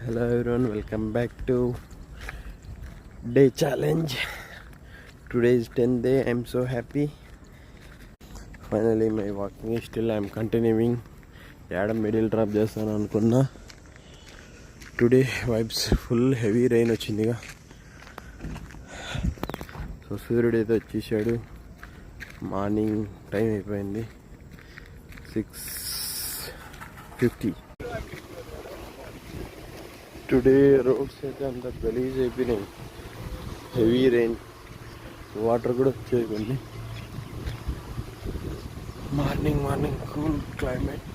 Hello everyone, welcome back to day challenge. Today is 10th day. I'm so happy. Finally my walking is still I'm continuing. యాడ middle drop చేస్తాను అనుకున్నా. Today vibes full heavy rain వచ్చిందిగా. So సూర్యుడు అయితే వచ్చేసాడు. Morning time అయిపోయింది 6:50. Today roads అయితే అంత గలీజ్ అయిపోయినాయి. హెవీ రెయిన్, వాటర్ కూడా వచ్చాయి కొన్ని. Morning cool climate.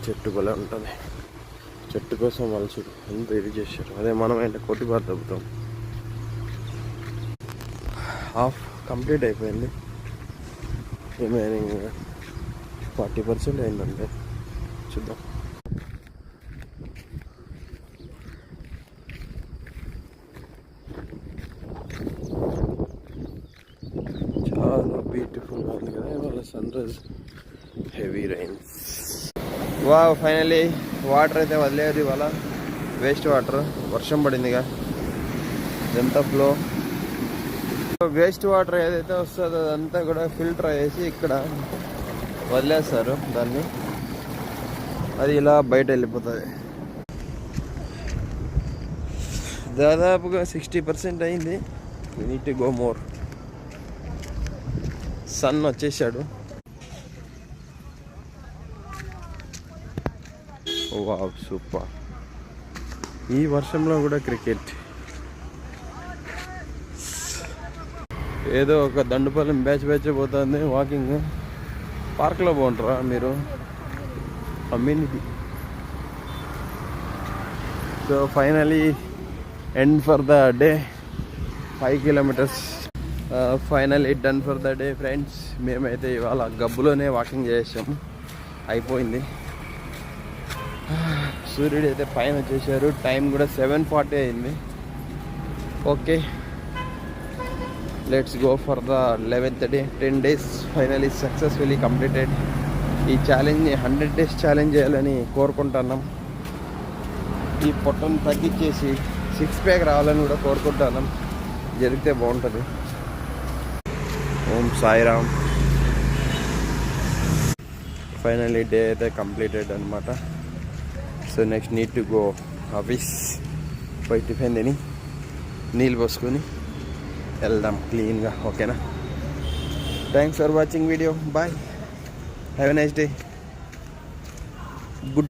చెట్టు కూడా ఉంటుంది. చెట్టు కోసం వాళ్ళు ఎంత ఇది చేశారు. అదే మనం అంటే కొట్టిబారు తగ్గుతాం. హాఫ్ కంప్లీట్ అయిపోయింది. రిమైనింగ్ 40% అయిందండి. చూద్దాం. చాలా బ్యూటిఫుల్గా ఉంది కదా ఇవాళ sunrise. Heavy rains. Wow, finally water అయితే వదిలేదు ఇవాళ. వేస్ట్ వాటర్, వర్షం పడిందిగా, ఇదంతా ఫ్లో. వేస్ట్ వాటర్ ఏదైతే వస్తుందో అదంతా కూడా ఫిల్టర్ అయ్యేసి ఇక్కడ వదిలేస్తారు దాన్ని. అది ఇలా బయట వెళ్ళిపోతుంది. దాదాపుగా 60% అయింది. We need to go more. Sun వచ్చేసాడు. Wow, super. ఈ వర్షంలో కూడా క్రికెట్. ఏదో ఒక దండుపాలెం బ్యాచ్ పోతుంది వాకింగ్. పార్క్లో బాగుంటారా మీరు? Community. So finally end for the day. 5 kilometers finally done for the day friends. మేమైతే ఇవాళ గబ్బులోనే వాకింగ్ చేసాము. అయిపోయింది. సూర్యుడు అయితే పైన వచ్చేసారు. టైం కూడా 7:40 అయింది. Okay, let's go for the 11th day. 10 days finally successfully completed. ఈ ఛాలెంజ్ని 100 days ఛాలెంజ్ చేయాలని కోరుకుంటున్నాం. ఈ పొట్టను తగ్గించేసి 6 pack రావాలని కూడా కోరుకుంటున్నాం. జరిగితే బాగుంటుంది. ఓం సాయిరామ్. ఫైనలీ డే అయితే కంప్లీటెడ్ అనమాట. So next need to go office. పోయి టిఫిన్ తిని నీళ్ళు పోసుకొని వెళ్దాం క్లీన్గా. ఓకేనా? Thanks for watching video. Bye, have a nice day. Good.